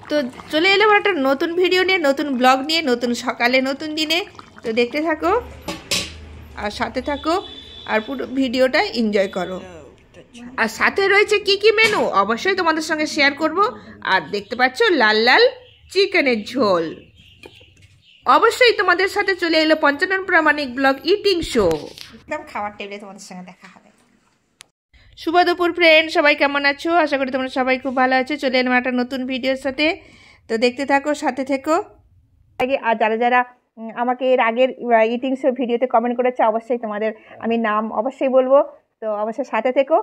তো চলে এলাম একটা নতুন ভিডিও নিয়ে, নতুন ব্লগ নিয়ে, নতুন সকালে, নতুন দিনে। তো দেখতে থাকো আর সাথে থাকো আর পুরো ভিডিওটা এনজয় করো। আর সাথে রয়েছে কি কি মেনু অবশ্যই তোমাদের সঙ্গে শেয়ার করব। আর দেখতে পাচ্ছ লাল লাল চিকেনের ঝোল। অবশ্যই তোমাদের সাথে চলে এলো পঞ্চানন প্রামাণিক ব্লগ ইটিং শো। একদম খাওয়ার টেবিলে তোমাদের সঙ্গে দেখা হবে। শুভ দুপুর ফ্রেন্ড, সবাই কেমন আছো? আশা করি তোমরা সবাই খুব ভালো আছো। চলে এলাম একটা নতুন ভিডিওর সাথে। তো দেখতে থাকো, সাথে থেকো। আর যারা যারা আমাকে এর আগের ইটিং শো ভিডিওতে কমেন্ট করেছে, অবশ্যই তোমাদের আমি নাম অবশ্যই বলবো। তো অবশ্যই সাথে থেকো।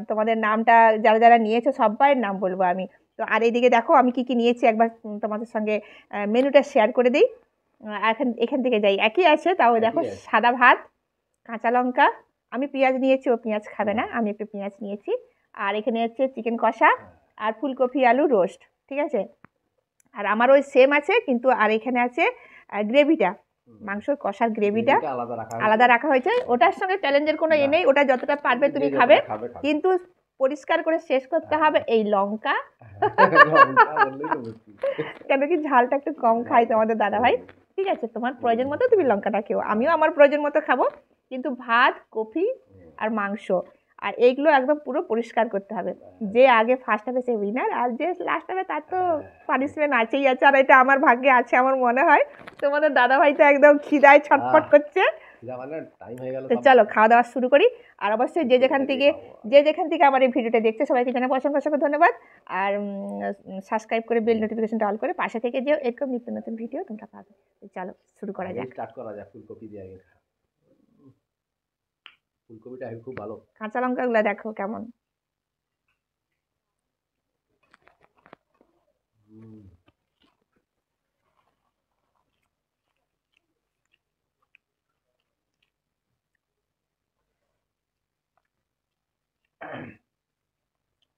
তোমাদের নামটা যারা যারা নিয়েছো সবাইয়ের নাম বলবো আমি। তো আর এইদিকে দেখো আমি কি কি নিয়েছি, একবার তোমাদের সঙ্গে মেনুটা শেয়ার করে দিই। এখান থেকে যাই, একই আছে, তাও দেখো সাদা ভাত, কাঁচা লঙ্কা, আমি পেঁয়াজ নিয়েছি, ও পেঁয়াজ খাবে না, আমি একটু পেঁয়াজ নিয়েছি। আর এখানে হচ্ছে চিকেন কষা আর ফুলকপি আলু রোস্ট, ঠিক আছে। আর আমার ওই সেম আছে, কিন্তু আর এখানে আছে গ্রেভিটা, মাংসর কষার গ্রেভিটা আলাদা রাখা হয়েছে। ওটার সঙ্গে চ্যালেঞ্জের কোনো নেই, ওটা যতটা পারবে তুমি খাবে, কিন্তু পরিষ্কার করে শেষ করতে হবে এই লঙ্কা। কেন কি ঝালটা একটু কম খাই তোমাদের দাদা ভাই, ঠিক আছে। তোমার প্রয়োজন মতো তুমি লঙ্কাটা খেও, আমিও আমার প্রয়োজন মতো খাবো। কিন্তু ভাত, কফি আর মাংস আর এইগুলো একদম পুরো পরিষ্কার করতে হবে। যে আগে ফার্স্ট হবে সে উইনার, আর যে লাস্ট হবে তার তো পানিশমেন্ট আছেই আছে। আর এটা আমার ভাগ্যে আছে আমার মনে হয়। তোমাদের দাদা ভাই তো একদম খিদায় ছটফট করছে। তো চলো খাওয়া দাওয়া শুরু করি। আর অবশ্যই যে যেখান থেকে আমার এই ভিডিওটা দেখছে সবাইকে জানাবো অসংখ্য অসংখ্য ধন্যবাদ। আর সাবস্ক্রাইব করে বেল নোটিফিকেশনটা অল করে পাশে থেকে যে এরকম নিত্য নতুন ভিডিও তোমরা পাবে। চলো শুরু করা যাক। ফুলকপি দিয়ে আগে ফুলকপিটা খুব ভালো। কাঁচা লঙ্কাগুলো দেখো কেমন।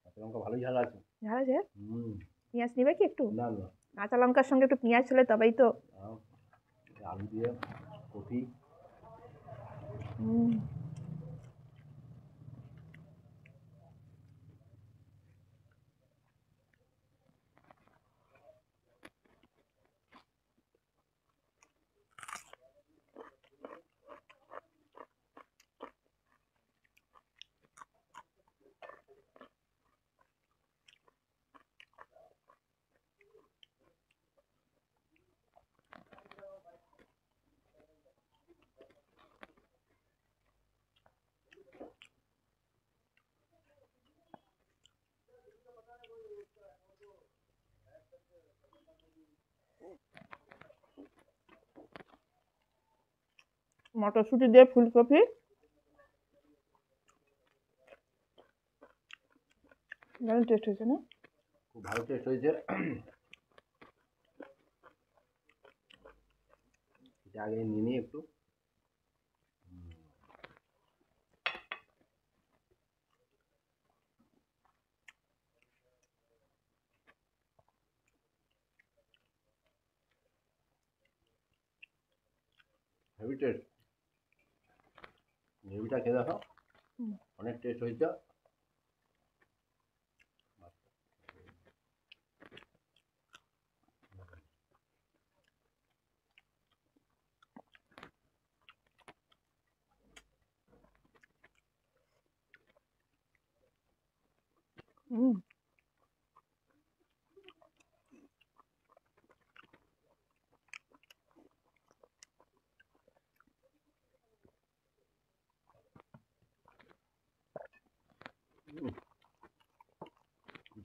কাঁচা লঙ্কা ভালোই ঝাল আছে। ঝাল আছে? পেঁয়াজ নিবে কি একটু? না না, কাঁচা লঙ্কার সঙ্গে একটু পেঁয়াজ হলে তবেই তো। আলু দিয়ে কপি। মটরশুঁটি দিয়ে ফুলকপি, দারুণ টেস্ট হয়েছে না? খুব ভালো টেস্ট হয়েছে। এটা আগে নিয়ে নিই একটু। হেভি টেস্ট, গ্রেভিটা খেয়ে দেখো, অনেক টেস্ট হয়েছে।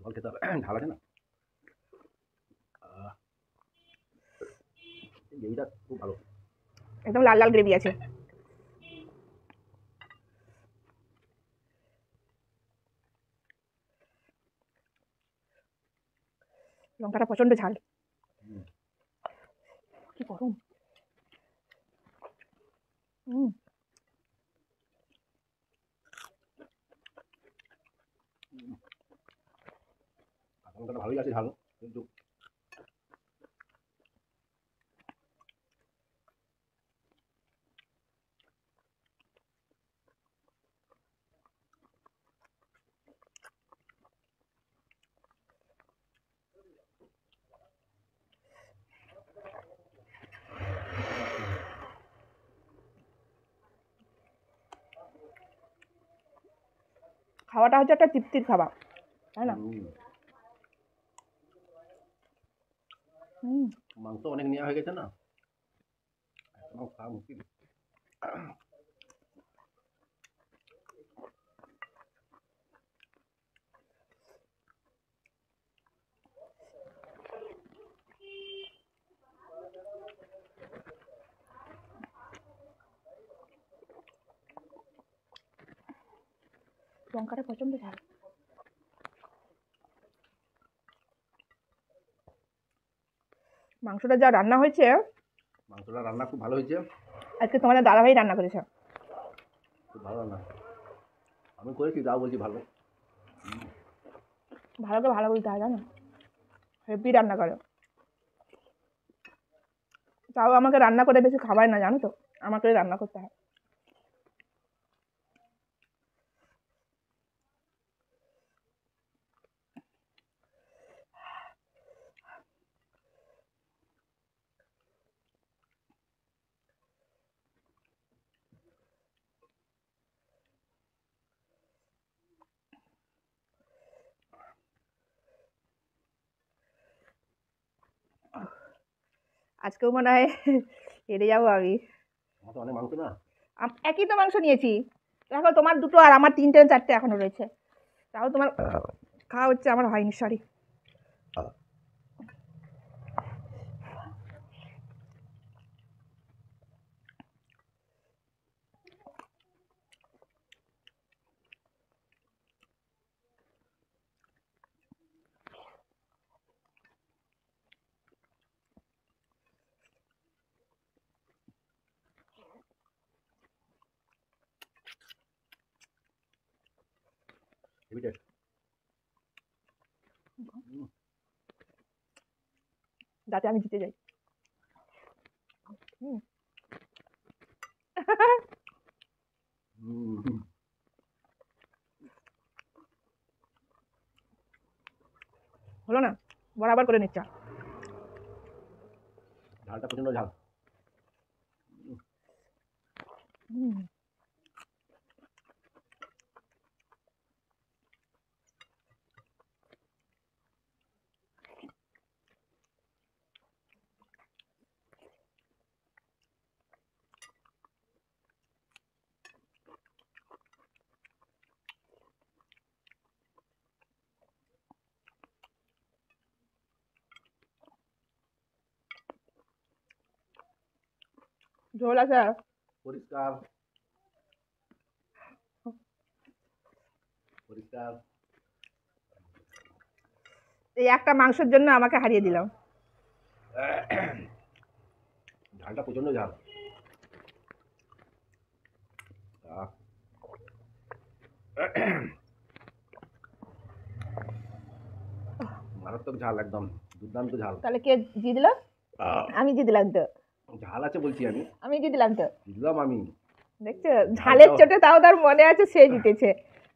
জল খেতে হবে, ঢাল আছে না। গ্রেভিটা খুব ভালো, একদম লাল লাল গ্রেভি আছে। লঙ্কাটা প্রচন্ড ঝাল, কি গরম। লঙ্কাটা ভালোই আছে ঝাল, কিন্তু খাওয়াটা হচ্ছে একটা তৃপ্তির খাবার, তাই না? মাংস অনেক নেওয়া হয়ে গেছে না, খাওয়া মুশকিল। লঙ্কাটা প্রচন্ড ঝাল। মাংসটা যা রান্না হয়েছে, মাংসটা রান্না খুব ভালো হয়েছে। আজকে তোমাদের দাদাভাই রান্না করেছে, খুব ভালো রান্না। আমি করেছি, তাও বলছি ভালো। ভালোকে ভালো বলতে হয়, জানো, হেভি রান্না করে। তাও আমাকে রান্না করে বেশি খাবার না, জানো তো, আমাকে রান্না করতে হয়। আজকেও মনে হয় হেরে যাবো আমি। অনেক মাংস না, একই তো মাংস নিয়েছি, দেখো তোমার দুটো আর আমার 3টে 4টে এখনো রয়েছে, তাও তোমার খাওয়া হচ্ছে, আমার হয়নি, সরি। যাতে আমি জিতে যাই। হলো না, বরাবর করে নিচ্ছ। ঝালটা প্রচন্ড ঝাল। ঝোল আছে পরিষ্কার পরিষ্কার। এই একটা মাংসের জন্য আমাকে হারিয়ে দিলাম। ঝালটা প্রচন্ড ঝাল। মারাত্মক ঝাল, একদম দুর্দান্ত ঝাল। তাহলে কে জিতলো? আমি জিতলাম তো। ঝাল আছে বলছি, আমি জিতলাম তো। জিতলাম আমি। দেখছো, ঝালের চোটে তাও তার মনে আছে সে জিতেছে।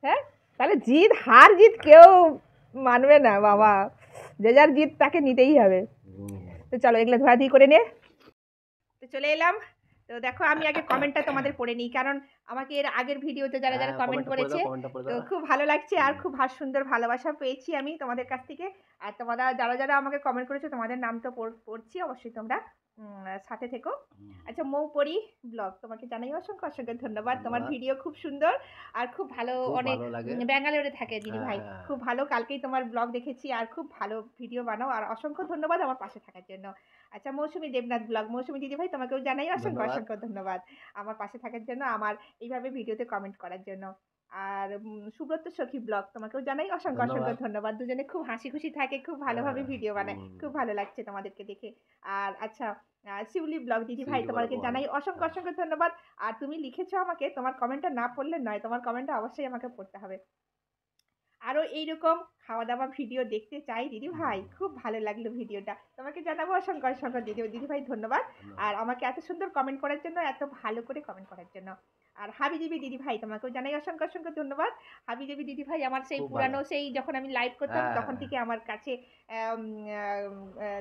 হ্যাঁ, তাহলে জিত হার জিত কেউ মানবে না বাবা, যে যার জিত তাকে নিতেই হবে। তো চলো এগুলো ধোয়াধুয়ি করে নে। তো চলে এলাম। তো দেখো, আমি আগে কমেন্টটা তোমাদের পড়ে নিই, কারণ আমাকে এর আগের ভিডিওতে যারা যারা কমেন্ট করেছে, তো খুব ভালো লাগছে, আর খুব সুন্দর ভালোবাসা পেয়েছি আমি তোমাদের কাছ থেকে। আর তোমরা যারা যারা আমাকে কমেন্ট করেছো, তোমাদের নাম তো পড়ছি, অবশ্যই তোমরা সাথে থেকো। আচ্ছা, মৌপরি ব্লগ, তোমাকে জানাই অসংখ্য অসংখ্য ধন্যবাদ। তোমার ভিডিও খুব সুন্দর আর খুব ভালো। অনেক ব্যাঙ্গালোরে থাকে দিদি ভাই, খুব ভালো। কালকেই তোমার ব্লগ দেখেছি, আর খুব ভালো ভিডিও বানাও, আর অসংখ্য ধন্যবাদ আমার পাশে থাকার জন্য। আচ্ছা, মৌসুমী দেবনাথ ব্লগ, মৌসুমী দিদি ভাই, তোমাকেও জানাই অসংখ্য অসংখ্য ধন্যবাদ আমার পাশে থাকার জন্য, আমার এইভাবে ভিডিওতে কমেন্ট করার জন্য। আর সুব্রত সখী ব্লগ, তোমাকেও জানাই অসংখ্য অসংখ্য ধন্যবাদ। দুজনে খুব হাসি খুশি থাকে, খুব ভালোভাবে ভিডিও বানায়, খুব ভালো লাগছে তোমাদেরকে দেখে। আর আচ্ছা, শিউলি ব্লগ দিদি ভাই, তোমাকে জানাই অসংখ্য অসংখ্য ধন্যবাদ। আর তুমি লিখেছো আমাকে, তোমার কমেন্টটা না পড়লে নয়, তোমার কমেন্টটা অবশ্যই আমাকে পড়তে হবে। আরও এইরকম খাওয়া দাওয়া ভিডিও দেখতে চাই দিদি ভাই, খুব ভালো লাগলো ভিডিওটা, তোমাকে জানাবো অসংখ্য অসংখ্য দিদি ভাই ধন্যবাদ। আর আমাকে এত সুন্দর কমেন্ট করার জন্য, এত ভালো করে কমেন্ট করার জন্য। আর হাবিজাবি দিদি ভাই তোমাকেও জানাই অসংখ্য অসংখ্য ধন্যবাদ। হাবিজাবি দিদি ভাই আমার সেই খুব পুরানো, ভালো। সেই যখন আমি লাইভ করতাম হ্যাঁ, তখন থেকে আমার কাছে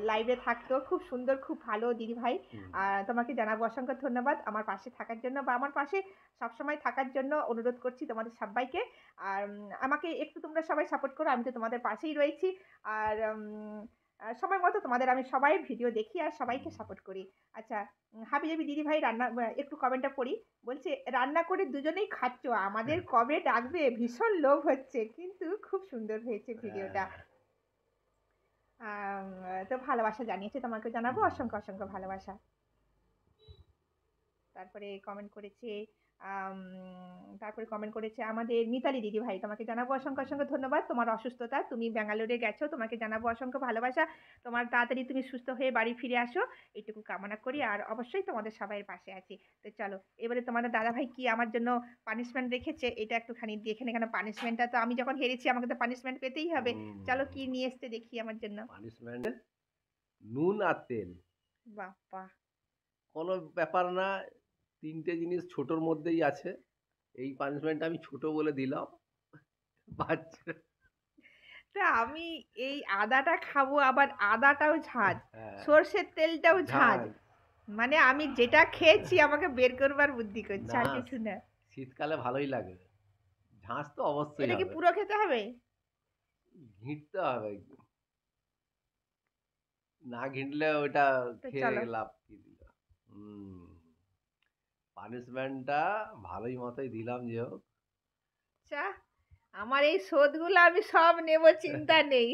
লাইভে থাকতো। খুব সুন্দর, খুব ভালো দিদি ভাই। হুম। আর তোমাকে জানাবো অসংখ্য ধন্যবাদ আমার পাশে থাকার জন্য, বা আমার পাশে সবসময় থাকার জন্য অনুরোধ করছি তোমাদের সবাইকে। আর আমাকে একটু তোমরা সবাই সাপোর্ট করো, আমি তো তোমাদের পাশেই রয়েছি। আর সময় মতো তোমাদের আমি সবাই ভিডিও দেখি আর সবাইকে সাপোর্ট করি। আচ্ছা, হাবিজাবি দিদি ভাই রান্না একটু কমেন্টটা পড়ি। বলছে রান্না করে দুজনেই খাচ্ছ, আমাদের কবে ডাকবে, ভীষণ লোভ হচ্ছে, কিন্তু খুব সুন্দর হয়েছে ভিডিওটা। তো ভালোবাসা জানিয়েছে, তোমাকে জানাবো অসংখ্য অসংখ্য ভালোবাসা। তারপরে কমেন্ট করেছে আমাদের মিতালি দিদি ভাই, তোমাকে জানাবো অসংখ্য অসংখ্য ধন্যবাদ। তোমার অসুস্থতা, তুমি ব্যাঙ্গালোরে গেছো, তোমাকে জানাবো অসংখ্য ভালোবাসা। তোমার তাড়াতাড়ি তুমি সুস্থ হয়ে বাড়ি ফিরে আসো, এইটুকু কামনা করি। আর অবশ্যই তোমাদের সবাইয়ের পাশে আছি। তো চলো এবারে তোমাদের দাদা ভাই কি আমার জন্য পানিশমেন্ট রেখেছে এটা একটুখানি দেখে নে, কেন পানিশমেন্টটা তো আমি যখন হেরেছি আমাকে তো পানিশমেন্ট পেতেই হবে। চলো কি নিয়ে এসছে দেখি আমার জন্য। পানিশমেন্ট নুন আর তেল। বাপ্পা, কোনো ব্যাপার না, 3টে জিনিস ছোটোর মধ্যেই আছে। এই পানিশমেন্ট আমি ছোট বলে দিলাম। বাচ্চা তা আমি এই আদাটা খাবো, আবার আদাটাও ঝাঁজ, হ্যাঁ, সর্ষের তেলটাও ঝাঁজ, ঝাঁজ। মানে আমি যেটা খেয়েছি আমাকে বের করবার বুদ্ধি করছে, না, আর কিছু না। শীতকালে ভালোই লাগে। ঝাঁজ তো অবশ্যই এটা কি হবে। পুরো খেতে হবে? ঘিঁটতে হবে। না ঘিঁটলে ওইটা তো খেয়ে চলো, লাভ কি দিল। পানিশমেন্টটা ভালোই মতোই দিলাম, যে হোক। চা, আমার এই শোধগুলো আমি সব নেব, চিন্তা নেই।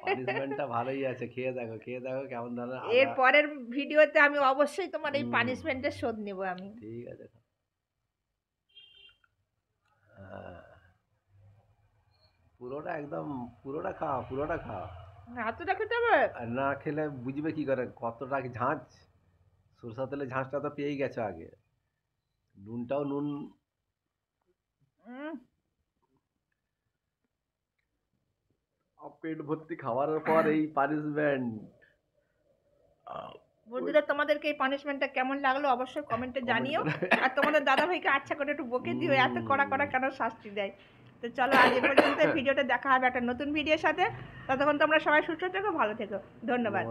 পানিশমেন্টটা ভালোই আছে, খেয়ে দেখো, খেয়ে দেখো কেমন ধরনের এর আদা। পরের ভিডিওতে আমি অবশ্যই তোমার এই হুম, পানিশমেন্টের শোধ নেব আমি। ঠিক আছে। হ্যাঁ, পুরোটা একদম, পুরোটা খাও, পুরোটা খাও। এতটা খেতে হবে? আর না খেলে বুঝবে কি করে কতটা কি ঝাঁঝ। সরষা তেলে ঝাঁঝটা তো পেয়েই গেছো আগে। নুনটাও নুন। উম, পেট ভর্তি খাওয়ার পর এই পানিশমেন্ট। বন্ধুরা তোমাদেরকে এই পানিশমেন্টটা কেমন লাগলো অবশ্যই কমেন্টে জানিও। আর তোমাদের দাদা ভাইকে আচ্ছা করে একটু বকে দিও, এত কড়া কড়া কেন শাস্তি দেয়। তো চলো আজ এ পর্যন্ত ভিডিওটা দেখা হবে একটা নতুন ভিডিওর সাথে। ততক্ষণ তোমরা সবাই সুস্থ থেকো, ভালো থেকো, ধন্যবাদ।